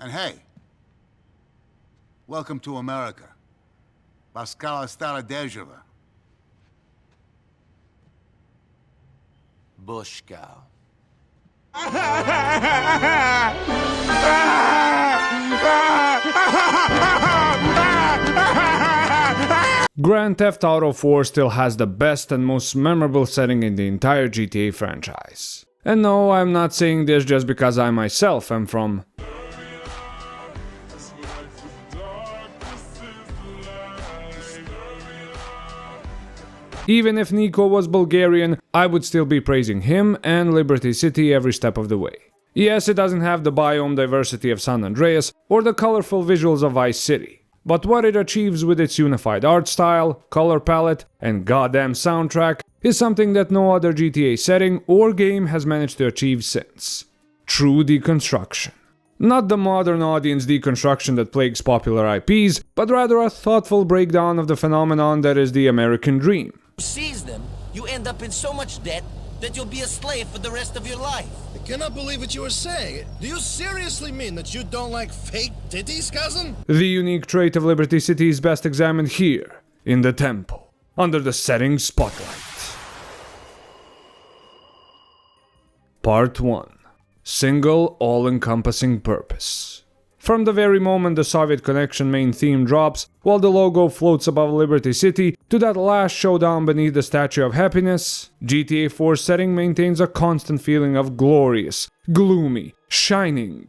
And hey, welcome to America. Pascala Stara Dejova. Bushkow. Grand Theft Auto 4 still has the best and most memorable setting in the entire GTA franchise. And no, I'm not saying this just because I myself am from Even if Niko was Bulgarian, I would still be praising him and Liberty City every step of the way. Yes, it doesn't have the biome diversity of San Andreas or the colorful visuals of Vice City, but what it achieves with its unified art style, color palette, and goddamn soundtrack is something that no other GTA setting or game has managed to achieve since. True deconstruction. Not the modern audience deconstruction that plagues popular IPs, but rather a thoughtful breakdown of the phenomenon that is the American dream. Seize them, you end up in so much debt that you'll be a slave for the rest of your life. I cannot believe what you are saying. Do you seriously mean that you don't like fake titties, cousin? The unique trait of Liberty City is best examined here, in the temple, under the setting spotlight. Part 1. Single, all-encompassing purpose. From the very moment the Soviet Connection main theme drops, while the logo floats above Liberty City, to that last showdown beneath the Statue of Happiness, GTA 4's setting maintains a constant feeling of glorious, gloomy, shining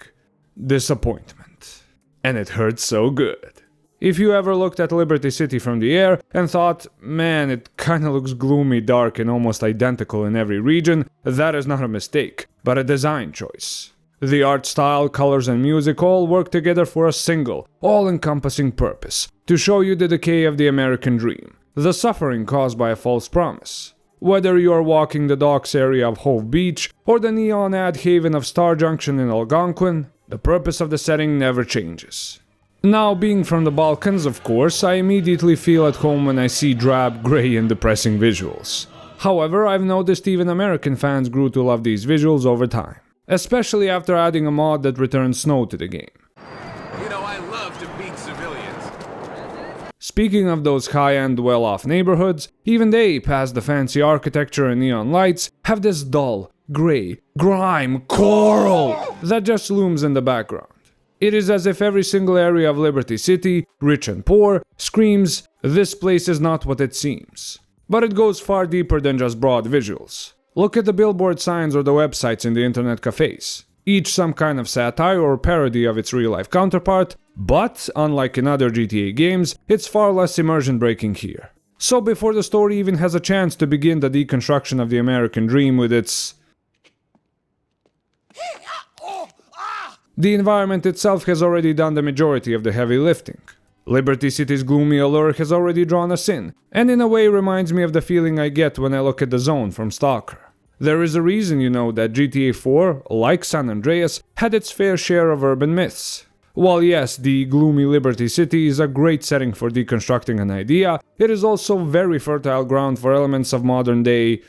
disappointment. And it hurts so good. If you ever looked at Liberty City from the air and thought, man, it kinda looks gloomy, dark, and almost identical in every region, that is not a mistake, but a design choice. The art style, colors, and music all work together for a single, all-encompassing purpose, to show you the decay of the American dream, the suffering caused by a false promise. Whether you are walking the docks area of Hove Beach or the neon ad haven of Star Junction in Algonquin, the purpose of the setting never changes. Now, being from the Balkans, of course, I immediately feel at home when I see drab, grey, and depressing visuals. However, I've noticed even American fans grew to love these visuals over time. Especially after adding a mod that returns snow to the game. You know, I love to beat civilians. Speaking of those high-end, well-off neighborhoods, even they, past the fancy architecture and neon lights, have this dull, grey, grime, coral that just looms in the background. It is as if every single area of Liberty City, rich and poor, screams, "This place is not what it seems." But it goes far deeper than just broad visuals. Look at the billboard signs or the websites in the internet cafes. Each some kind of satire or parody of its real-life counterpart, but, unlike in other GTA games, it's far less immersion-breaking here. So before the story even has a chance to begin the deconstruction of the American dream with its... The environment itself has already done the majority of the heavy lifting. Liberty City's gloomy allure has already drawn us in, and in a way reminds me of the feeling I get when I look at the Zone from Stalker. There is a reason, you know, that GTA 4, like San Andreas, had its fair share of urban myths. While yes, the gloomy Liberty City is a great setting for deconstructing an idea, it is also very fertile ground for elements of modern-day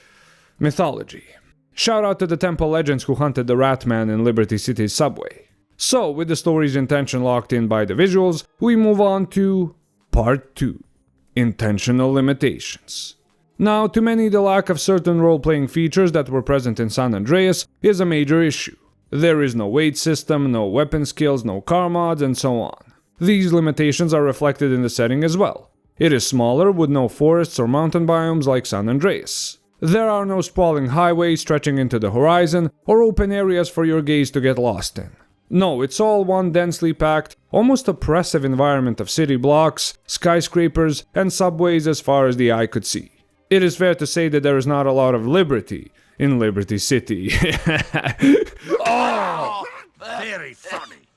mythology. Shout out to the temple legends who hunted the Ratman in Liberty City's subway. So, with the story's intention locked in by the visuals, we move on to Part 2. Intentional limitations. Now, to many, the lack of certain role-playing features that were present in San Andreas is a major issue. There is no weight system, no weapon skills, no car mods, and so on. These limitations are reflected in the setting as well. It is smaller, with no forests or mountain biomes like San Andreas. There are no sprawling highways stretching into the horizon, or open areas for your gaze to get lost in. No, it's all one densely packed, almost oppressive environment of city blocks, skyscrapers, and subways as far as the eye could see. It is fair to say that there is not a lot of liberty in Liberty City. Oh, very funny.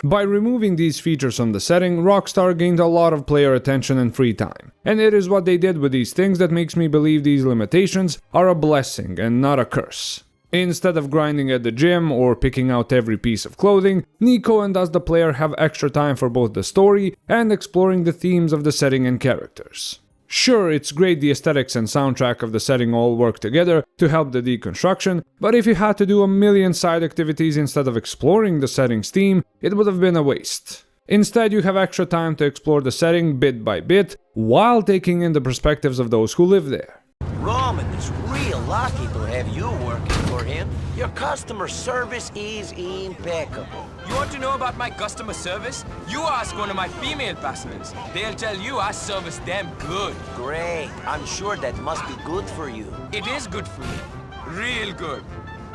By removing these features from the setting, Rockstar gained a lot of player attention and free time. And it is what they did with these things that makes me believe these limitations are a blessing and not a curse. Instead of grinding at the gym or picking out every piece of clothing, Niko and thus the player have extra time for both the story and exploring the themes of the setting and characters. Sure, it's great the aesthetics and soundtrack of the setting all work together to help the deconstruction, but if you had to do a million side activities instead of exploring the setting's theme, it would have been a waste. Instead, you have extra time to explore the setting bit by bit, while taking in the perspectives of those who live there. Roman is real lucky to have you working for him. Your customer service is impeccable. You want to know about my customer service? You ask one of my female passengers. They'll tell you I service them good. Great. I'm sure that must be good for you. It is good for me. Real good.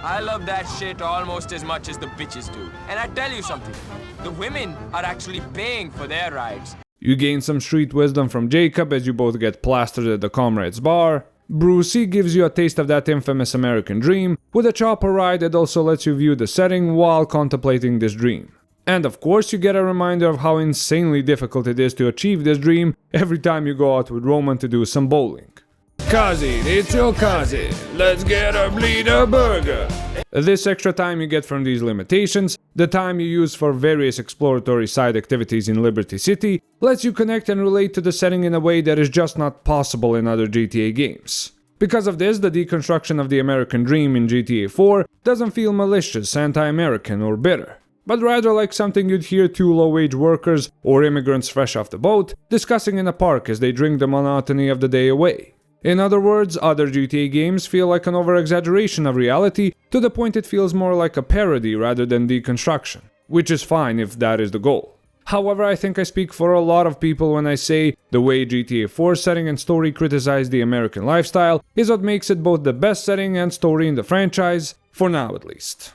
I love that shit almost as much as the bitches do. And I tell you something. The women are actually paying for their rides. You gain some street wisdom from Jacob as you both get plastered at the Comrades bar. Brucey gives you a taste of that infamous American dream, with a chopper ride that also lets you view the setting while contemplating this dream. And of course you get a reminder of how insanely difficult it is to achieve this dream every time you go out with Roman to do some bowling. Cousin, it's your cousin, let's get a bleeder burger! This extra time you get from these limitations, the time you use for various exploratory side activities in Liberty City, lets you connect and relate to the setting in a way that is just not possible in other GTA games. Because of this, the deconstruction of the American dream in GTA 4 doesn't feel malicious, anti-American, or bitter, but rather like something you'd hear two low-wage workers or immigrants fresh off the boat discussing in a park as they drink the monotony of the day away. In other words, other GTA games feel like an over-exaggeration of reality to the point it feels more like a parody rather than deconstruction, which is fine if that is the goal. However, I think I speak for a lot of people when I say the way GTA 4 setting and story criticize the American lifestyle is what makes it both the best setting and story in the franchise, for now at least.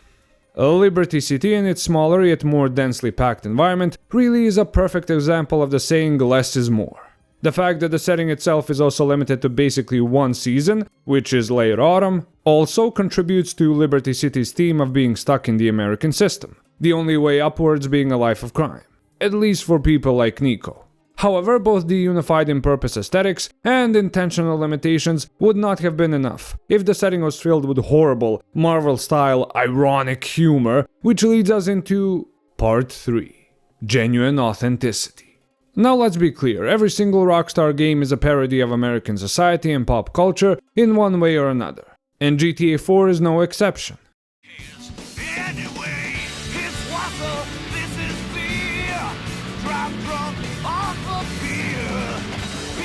Liberty City in its smaller yet more densely packed environment really is a perfect example of the saying less is more. The fact that the setting itself is also limited to basically one season, which is late autumn, also contributes to Liberty City's theme of being stuck in the American system, the only way upwards being a life of crime, at least for people like Niko. However, both the unified in-purpose aesthetics and intentional limitations would not have been enough if the setting was filled with horrible, Marvel-style ironic humor, which leads us into Part 3, Genuine Authenticity. Now let's be clear, every single Rockstar game is a parody of American society and pop culture in one way or another, and GTA 4 is no exception. Anyway, it's water, this is beer. Drive drunk off of beer.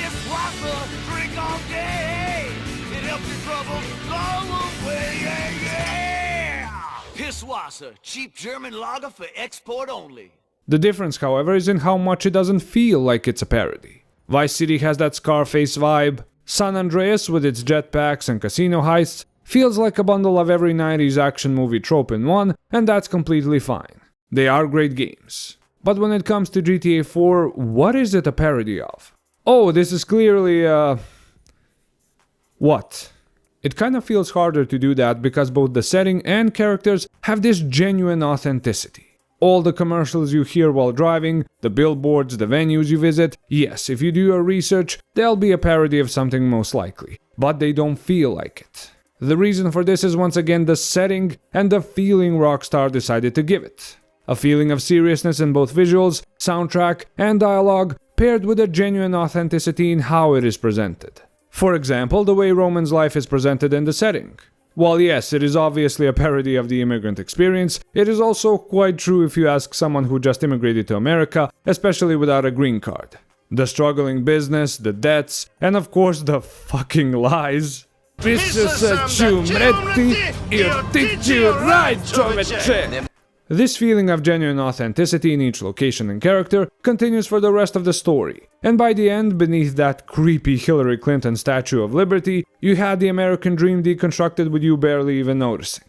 It's water, drink all day. It helps your troubles go away, yeah, yeah. Pisswasser, cheap German lager for export only. The difference, however, is in how much it doesn't feel like it's a parody. Vice City has that Scarface vibe. San Andreas, with its jetpacks and casino heists, feels like a bundle of every 90s action movie trope in one, and that's completely fine. They are great games. But when it comes to GTA 4, what is it a parody of? Oh, this is clearly what? It kind of feels harder to do that because both the setting and characters have this genuine authenticity. All the commercials you hear while driving, the billboards, the venues you visit, yes, if you do your research, they'll be a parody of something most likely, but they don't feel like it. The reason for this is once again the setting and the feeling Rockstar decided to give it. A feeling of seriousness in both visuals, soundtrack, and dialogue, paired with a genuine authenticity in how it is presented. For example, the way Roman's life is presented in the setting. While yes, it is obviously a parody of the immigrant experience, it is also quite true if you ask someone who just immigrated to America, especially without a green card. The struggling business, the debts, and of course the fucking lies. This feeling of genuine authenticity in each location and character continues for the rest of the story, and by the end, beneath that creepy Hillary Clinton Statue of Liberty, you had the American dream deconstructed with you barely even noticing.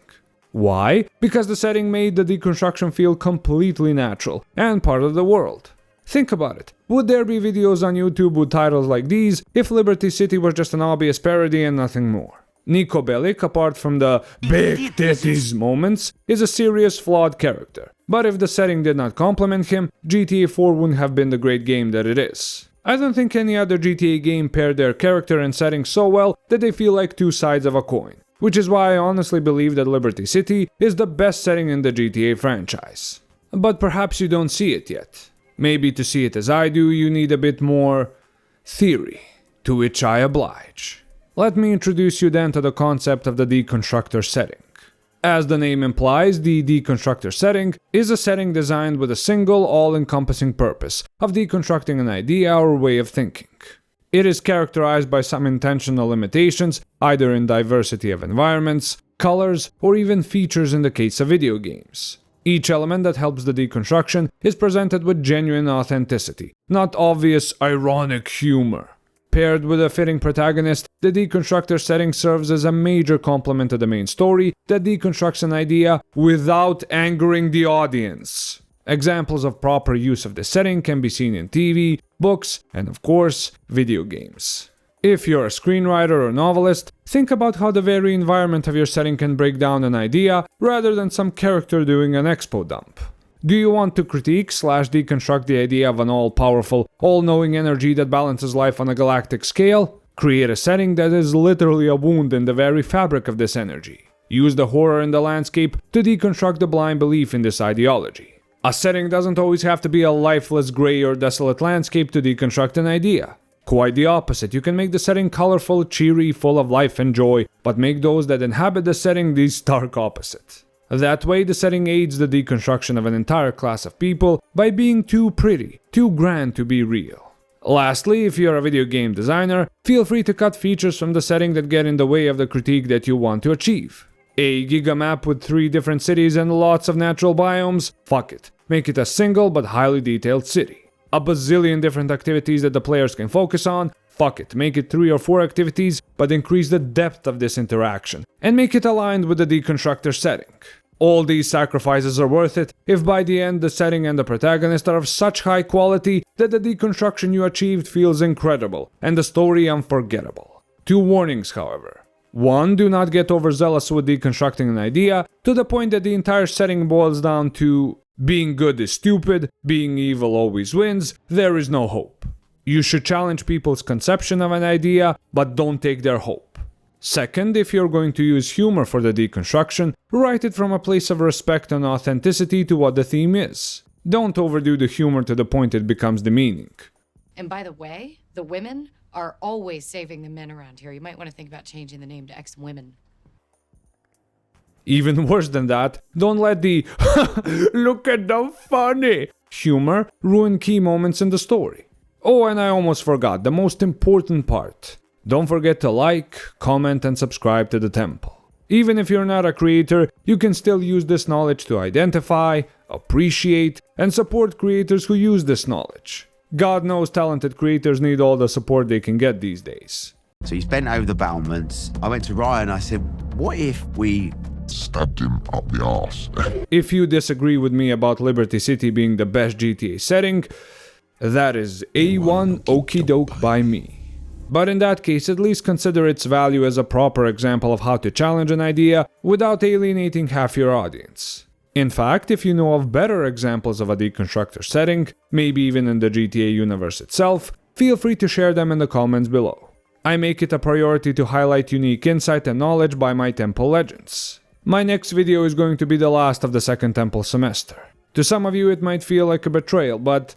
Why? Because the setting made the deconstruction feel completely natural and part of the world. Think about it, would there be videos on YouTube with titles like these if Liberty City was just an obvious parody and nothing more? Niko Belic, apart from the big titties moments, is a serious, flawed character. But if the setting did not complement him, GTA 4 wouldn't have been the great game that it is. I don't think any other GTA game paired their character and setting so well that they feel like two sides of a coin, which is why I honestly believe that Liberty City is the best setting in the GTA franchise. But perhaps you don't see it yet. Maybe to see it as I do, you need a bit more theory. To which I oblige. Let me introduce you then to the concept of the deconstructor setting. As the name implies, the deconstructor setting is a setting designed with a single, all-encompassing purpose of deconstructing an idea or way of thinking. It is characterized by some intentional limitations, either in diversity of environments, colors, or even features in the case of video games. Each element that helps the deconstruction is presented with genuine authenticity, not obvious ironic humor. Paired with a fitting protagonist, the deconstructor setting serves as a major complement to the main story that deconstructs an idea without angering the audience. Examples of proper use of this setting can be seen in TV, books, and of course, video games. If you're a screenwriter or novelist, think about how the very environment of your setting can break down an idea rather than some character doing an expo dump. Do you want to critique/deconstruct the idea of an all-powerful, all-knowing energy that balances life on a galactic scale? Create a setting that is literally a wound in the very fabric of this energy. Use the horror in the landscape to deconstruct the blind belief in this ideology. A setting doesn't always have to be a lifeless, gray, or desolate landscape to deconstruct an idea. Quite the opposite, you can make the setting colorful, cheery, full of life and joy, but make those that inhabit the setting the stark opposite. That way, the setting aids the deconstruction of an entire class of people by being too pretty, too grand to be real. Lastly, if you're a video game designer, feel free to cut features from the setting that get in the way of the critique that you want to achieve. A gigamap with 3 different cities and lots of natural biomes? Fuck it. Make it a single but highly detailed city. A bazillion different activities that the players can focus on? Fuck it. Make it 3 or 4 activities, but increase the depth of this interaction, and make it aligned with the deconstructor setting. All these sacrifices are worth it if by the end the setting and the protagonist are of such high quality that the deconstruction you achieved feels incredible and the story unforgettable. 2 warnings, however. 1. Do not get overzealous with deconstructing an idea to the point that the entire setting boils down to being good is stupid, being evil always wins, there is no hope. You should challenge people's conception of an idea, but don't take their hope. Second, if you're going to use humor for the deconstruction, write it from a place of respect and authenticity to what the theme is. Don't overdo the humor to the point it becomes demeaning. And by the way, the women are always saving the men around here. You might want to think about changing the name to ex-women. Even worse than that, don't let the look at the funny humor ruin key moments in the story. Oh, and I almost forgot the most important part. Don't forget to like, comment, and subscribe to the temple. Even if you're not a creator, you can still use this knowledge to identify, appreciate, and support creators who use this knowledge. God knows talented creators need all the support they can get these days. So he's bent over the battlements. I went to Ryan, I said, what if we stabbed him up the arse? If you disagree with me about Liberty City being the best GTA setting, that is A1 okie doke by me. But in that case, at least consider its value as a proper example of how to challenge an idea without alienating half your audience. In fact, if you know of better examples of a deconstructor setting, maybe even in the GTA universe itself, feel free to share them in the comments below. I make it a priority to highlight unique insight and knowledge by my Temple Legends. My next video is going to be the last of the second Temple semester. To some of you it might feel like a betrayal, but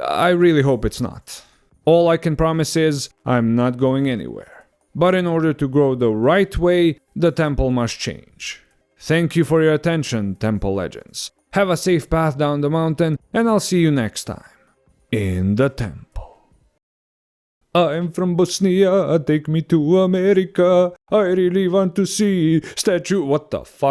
I really hope it's not. All I can promise is, I'm not going anywhere. But in order to grow the right way, the temple must change. Thank you for your attention, Temple Legends. Have a safe path down the mountain, and I'll see you next time. In the temple. I'm from Bosnia, take me to America. I really want to see statue. What the fuck?